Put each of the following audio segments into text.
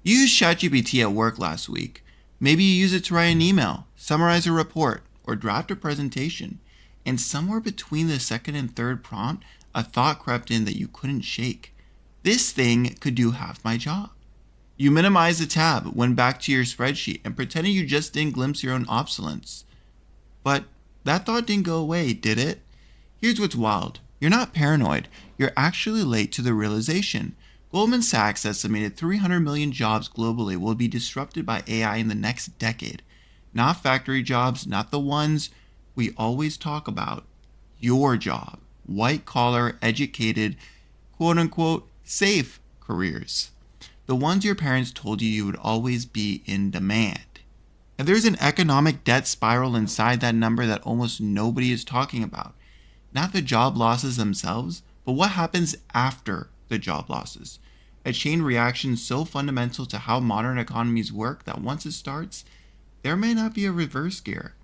You used ChatGPT at work last week. Maybe you use it to write an email, summarize a report, or draft a presentation. And somewhere between the second and third prompt, a thought crept in that you couldn't shake. This thing could do half my job. You minimized the tab, went back to your spreadsheet, and pretended you just didn't glimpse your own obsolescence. But that thought didn't go away, did it? Here's what's wild. You're not paranoid. You're actually late to the realization. Goldman Sachs estimated 300 million jobs globally will be disrupted by AI in the next decade. Not factory jobs, not the ones we always talk about. Your job. White collar, educated, quote unquote, safe careers. The ones your parents told you would always be in demand. And there's an economic debt spiral inside that number that almost nobody is talking about. Not the job losses themselves, but what happens after the job losses. A chain reaction so fundamental to how modern economies work that once it starts, there may not be a reverse gear.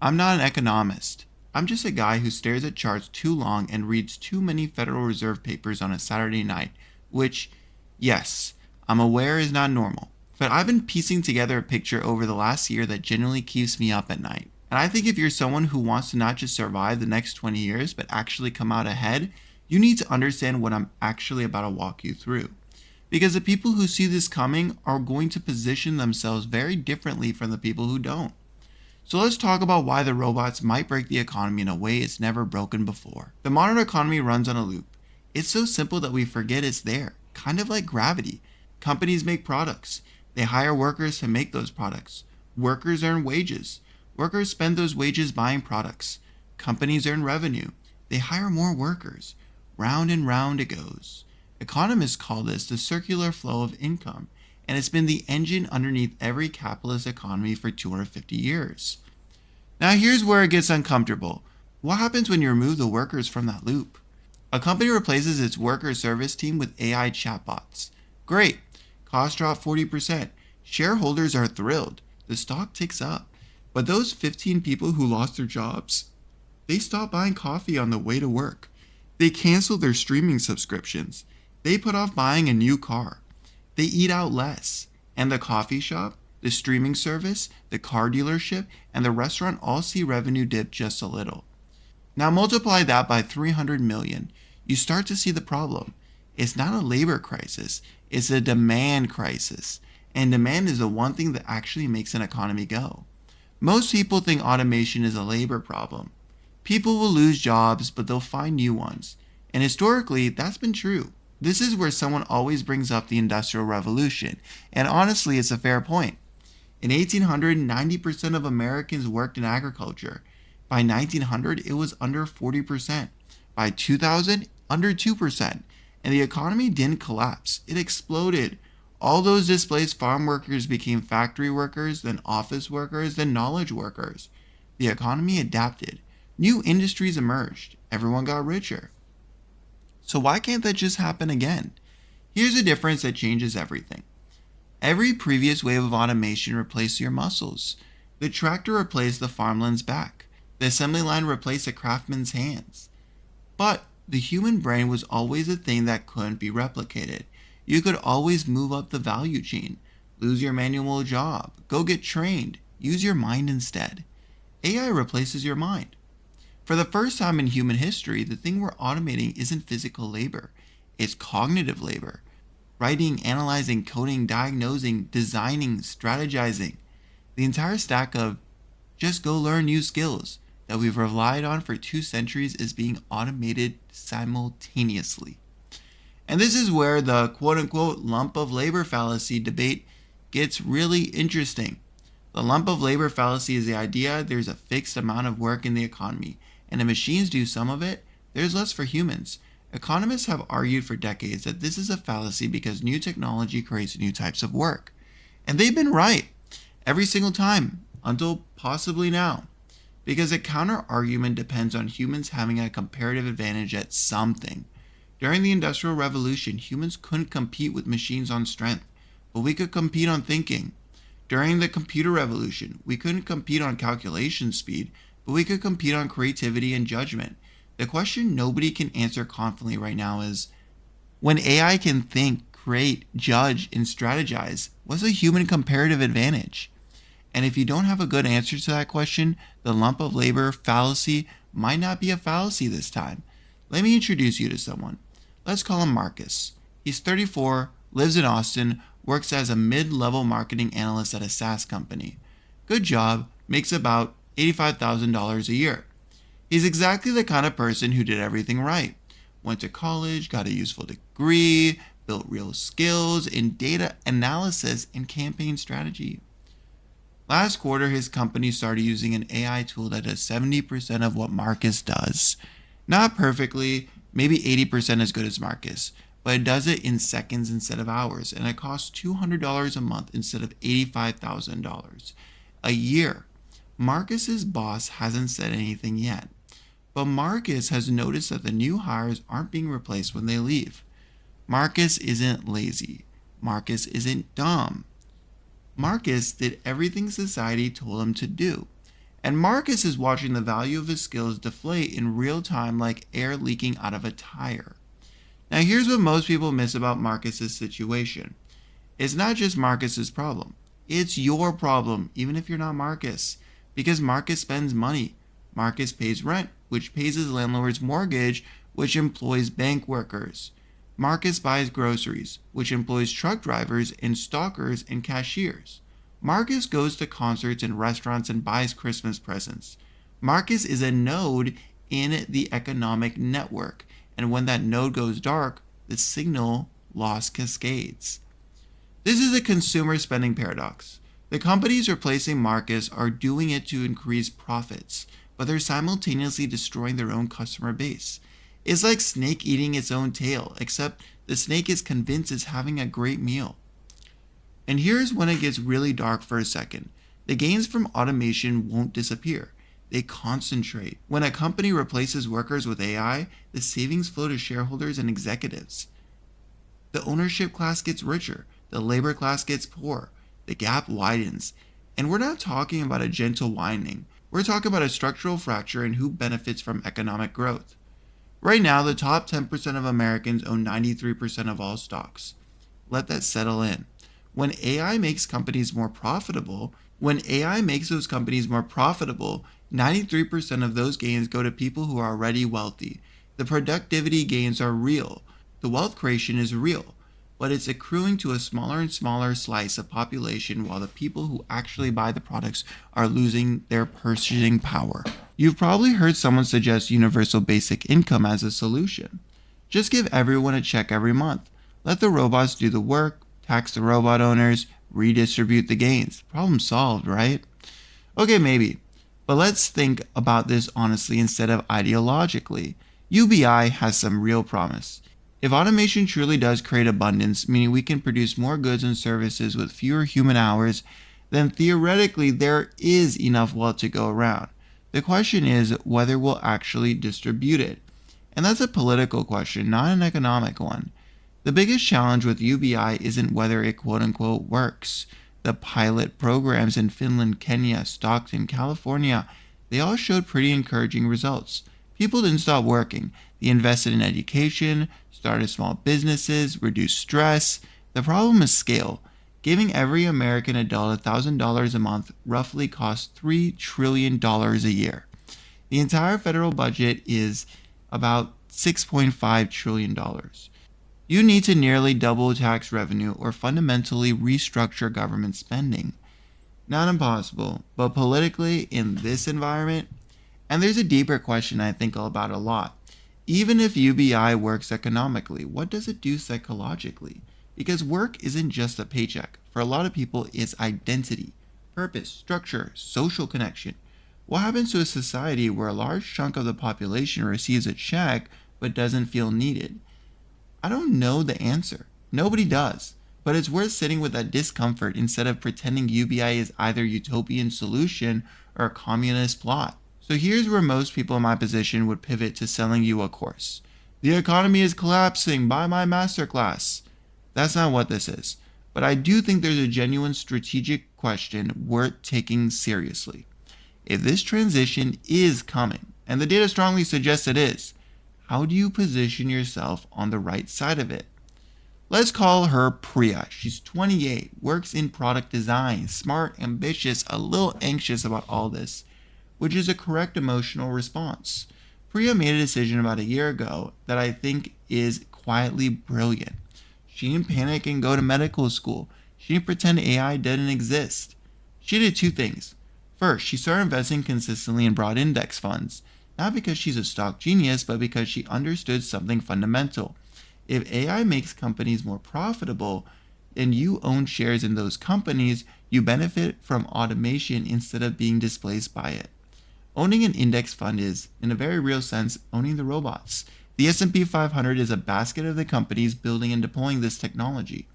I'm not an economist. I'm just a guy who stares at charts too long and reads too many Federal Reserve papers on a Saturday night, which, yes, I'm aware is not normal. But I've been piecing together a picture over the last year that genuinely keeps me up at night. And I think if you're someone who wants to not just survive the next 20 years, but actually come out ahead, you need to understand what I'm actually about to walk you through. Because the people who see this coming are going to position themselves very differently from the people who don't. So let's talk about why the robots might break the economy in a way it's never broken before. The modern economy runs on a loop. It's so simple that we forget it's there, kind of like gravity. Companies make products. They hire workers to make those products. Workers earn wages. Workers spend those wages buying products. Companies earn revenue. They hire more workers. Round and round it goes. Economists call this the circular flow of income, and it's been the engine underneath every capitalist economy for 250 years. Now here's where it gets uncomfortable. What happens when you remove the workers from that loop? A company replaces its worker service team with AI chatbots. Great. Costs drop 40%. Shareholders are thrilled. The stock ticks up. But those 15 people who lost their jobs, they stopped buying coffee on the way to work. They canceled their streaming subscriptions. They put off buying a new car. They eat out less. And the coffee shop, the streaming service, the car dealership, and the restaurant all see revenue dip just a little. Now multiply that by 300 million. You start to see the problem. It's not a labor crisis. It's a demand crisis. And demand is the one thing that actually makes an economy go. Most people think automation is a labor problem. People will lose jobs, but they'll find new ones. And historically, that's been true. This is where someone always brings up the Industrial Revolution. And honestly, it's a fair point. In 1800, 90% of Americans worked in agriculture. By 1900, it was under 40%. By 2000, under 2%. And the economy didn't collapse. It exploded. All those displaced farm workers became factory workers, then office workers, then knowledge workers. The economy adapted. New industries emerged. Everyone got richer. So why can't that just happen again? Here's a difference that changes everything. Every previous wave of automation replaced your muscles. The tractor replaced the farmland's back. The assembly line replaced the craftsman's hands. But the human brain was always a thing that couldn't be replicated. You could always move up the value chain, lose your manual job, go get trained, use your mind instead. AI replaces your mind. For the first time in human history, the thing we're automating isn't physical labor, it's cognitive labor. Writing, analyzing, coding, diagnosing, designing, strategizing. The entire stack of just go learn new skills that we've relied on for 2 centuries is being automated simultaneously. And this is where the quote-unquote lump of labor fallacy debate gets really interesting. The lump of labor fallacy is the idea there's a fixed amount of work in the economy, and if machines do some of it, there's less for humans. Economists have argued for decades that this is a fallacy because new technology creates new types of work. And they've been right every single time, until possibly now. Because a counter-argument depends on humans having a comparative advantage at something. During the Industrial Revolution, humans couldn't compete with machines on strength, but we could compete on thinking. During the Computer Revolution, we couldn't compete on calculation speed, but we could compete on creativity and judgment. The question nobody can answer confidently right now is, when AI can think, create, judge, and strategize? What's a human comparative advantage? And if you don't have a good answer to that question, the lump of labor fallacy might not be a fallacy this time. Let me introduce you to someone. Let's call him Marcus. He's 34, lives in Austin, works as a mid-level marketing analyst at a SaaS company. Good job, makes about $85,000 a year. He's exactly the kind of person who did everything right. Went to college, got a useful degree, built real skills in data analysis and campaign strategy. Last quarter, his company started using an AI tool that does 70% of what Marcus does. Not perfectly, maybe 80% as good as Marcus, but it does it in seconds instead of hours, and it costs $200 a month instead of $85,000 a year. Marcus's boss hasn't said anything yet, but Marcus has noticed that the new hires aren't being replaced when they leave. Marcus isn't lazy. Marcus isn't dumb. Marcus did everything society told him to do. And Marcus is watching the value of his skills deflate in real time like air leaking out of a tire. Now here's what most people miss about Marcus's situation. It's not just Marcus's problem. It's your problem, even if you're not Marcus. Because Marcus spends money. Marcus pays rent, which pays his landlord's mortgage, which employs bank workers. Marcus buys groceries, which employs truck drivers and stalkers and cashiers. Marcus goes to concerts and restaurants and buys Christmas presents. Marcus is a node in the economic network, and when that node goes dark, the signal loss cascades. This is a consumer spending paradox. The companies replacing Marcus are doing it to increase profits, but they're simultaneously destroying their own customer base. It's like snake eating its own tail, except the snake is convinced it's having a great meal. And here's when it gets really dark for a second. The gains from automation won't disappear. They concentrate. When a company replaces workers with AI, the savings flow to shareholders and executives. The ownership class gets richer. The labor class gets poor. The gap widens. And we're not talking about a gentle widening. We're talking about a structural fracture in who benefits from economic growth. Right now, the top 10% of Americans own 93% of all stocks. Let that settle in. When AI makes companies more profitable, 93% of those gains go to people who are already wealthy. The productivity gains are real. The wealth creation is real. But it's accruing to a smaller and smaller slice of population while the people who actually buy the products are losing their purchasing power. You've probably heard someone suggest universal basic income as a solution. Just give everyone a check every month. Let the robots do the work, tax the robot owners, redistribute the gains. Problem solved, right? Okay, maybe. But let's think about this honestly instead of ideologically. UBI has some real promise. If automation truly does create abundance, meaning we can produce more goods and services with fewer human hours, then theoretically there is enough wealth to go around. The question is whether we'll actually distribute it. And that's a political question, not an economic one. The biggest challenge with UBI isn't whether it quote-unquote works. The pilot programs in Finland, Kenya, Stockton, California, they all showed pretty encouraging results. People didn't stop working. They invested in education, started small businesses, reduced stress. The problem is scale. Giving every American adult $1,000 a month roughly costs $3 trillion a year. The entire federal budget is about $6.5 trillion. You need to nearly double tax revenue or fundamentally restructure government spending. Not impossible, but politically in this environment, and there's a deeper question I think about a lot. Even if UBI works economically, what does it do psychologically? Because work isn't just a paycheck. For a lot of people, it's identity, purpose, structure, social connection. What happens to a society where a large chunk of the population receives a check but doesn't feel needed? I don't know the answer. Nobody does. But it's worth sitting with that discomfort instead of pretending UBI is either a utopian solution or a communist plot. So here's where most people in my position would pivot to selling you a course. The economy is collapsing. Buy my masterclass. That's not what this is. But I do think there's a genuine strategic question worth taking seriously. If this transition is coming, and the data strongly suggests it is, how do you position yourself on the right side of it? Let's call her Priya. She's 28, works in product design, smart, ambitious, a little anxious about all this, which is a correct emotional response. Priya made a decision about a year ago that I think is quietly brilliant. She didn't panic and go to medical school. She didn't pretend AI didn't exist. She did two things. First, she started investing consistently in broad index funds, not because she's a stock genius, but because she understood something fundamental. If AI makes companies more profitable and you own shares in those companies, you benefit from automation instead of being displaced by it. Owning an index fund is, in a very real sense, owning the robots. The S&P 500 is a basket of the companies building and deploying this technology.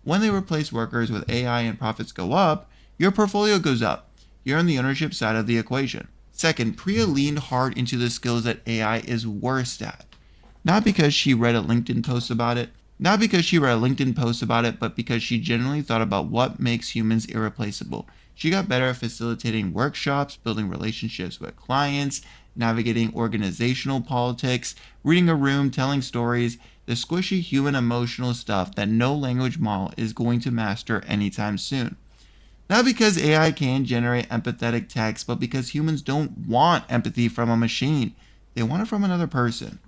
When they replace workers with AI and profits go up, your portfolio goes up. You're on the ownership side of the equation. Second, Priya leaned hard into the skills that AI is worst at. Not because she read a LinkedIn post about it, but because she genuinely thought about what makes humans irreplaceable. She got better at facilitating workshops, building relationships with clients, navigating organizational politics, reading a room, telling stories, the squishy human emotional stuff that no language model is going to master anytime soon. Not because AI can generate empathetic text, but because humans don't want empathy from a machine. They want it from another person.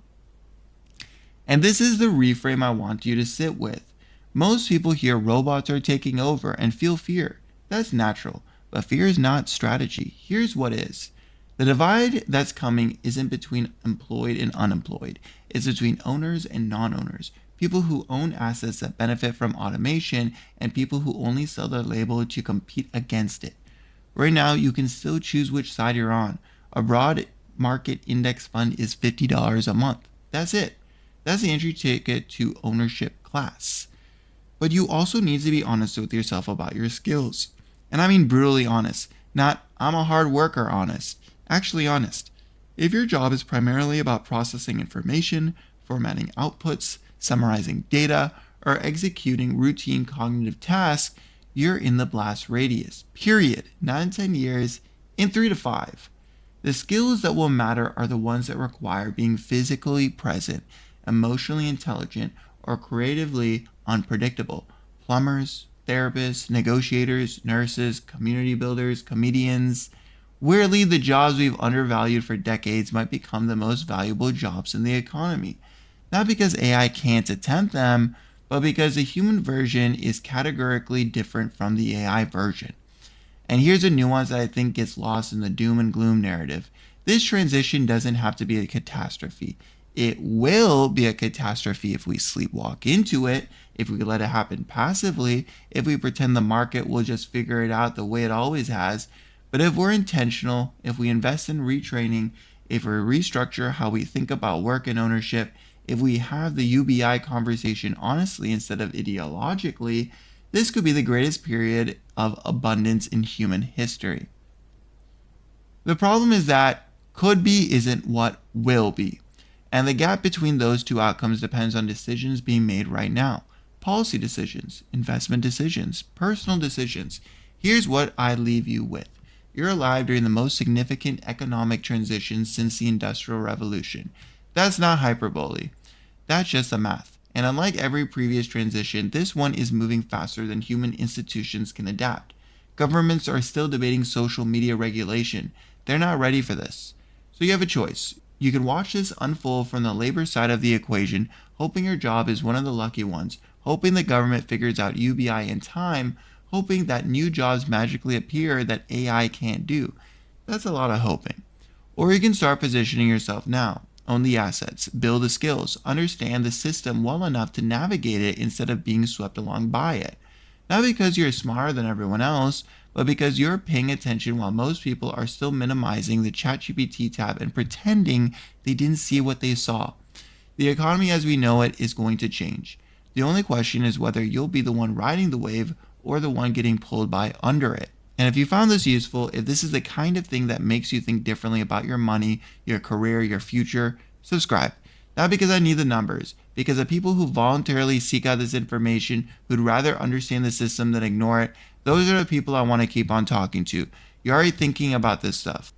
And this is the reframe I want you to sit with. Most people hear robots are taking over and feel fear. That's natural, but fear is not strategy. Here's what is. The divide that's coming isn't between employed and unemployed. It's between owners and non-owners. People who own assets that benefit from automation and people who only sell their label to compete against it. Right now, you can still choose which side you're on. A broad market index fund is $50 a month. That's it. That's the entry ticket to ownership class. But you also need to be honest with yourself about your skills. And I mean brutally honest, not I'm a hard worker honest. Actually honest. If your job is primarily about processing information, formatting outputs, summarizing data, or executing routine cognitive tasks, you're in the blast radius. Period. Not in 10 years, in 3 to 5. The skills that will matter are the ones that require being physically present, emotionally intelligent, or creatively unpredictable. Plumbers, therapists, negotiators, nurses, community builders, comedians. Weirdly, the jobs we've undervalued for decades might become the most valuable jobs in the economy. Not because AI can't attempt them, but because the human version is categorically different from the AI version. And here's a nuance that I think gets lost in the doom and gloom narrative. This transition doesn't have to be a catastrophe. It will be a catastrophe if we sleepwalk into it, if we let it happen passively, if we pretend the market will just figure it out the way it always has. But if we're intentional, if we invest in retraining, if we restructure how we think about work and ownership, if we have the UBI conversation honestly instead of ideologically, this could be the greatest period of abundance in human history. The problem is that could be isn't what will be. And the gap between those two outcomes depends on decisions being made right now. Policy decisions, investment decisions, personal decisions. Here's what I leave you with. You're alive during the most significant economic transition since the Industrial Revolution. That's not hyperbole. That's just the math. And unlike every previous transition, this one is moving faster than human institutions can adapt. Governments are still debating social media regulation. They're not ready for this. So you have a choice. You can watch this unfold from the labor side of the equation, hoping your job is one of the lucky ones, hoping the government figures out UBI in time, hoping that new jobs magically appear that AI can't do. That's a lot of hoping. Or you can start positioning yourself now. Own the assets, build the skills, understand the system well enough to navigate it instead of being swept along by it. Not because you're smarter than everyone else, but because you're paying attention while most people are still minimizing the ChatGPT tab and pretending they didn't see what they saw. The economy as we know it is going to change. The only question is whether you'll be the one riding the wave or the one getting pulled by under it. And if you found this useful, if this is the kind of thing that makes you think differently about your money, your career, your future, subscribe. Not because I need the numbers, because the people who voluntarily seek out this information, who'd rather understand the system than ignore it, those are the people I want to keep on talking to. You're already thinking about this stuff.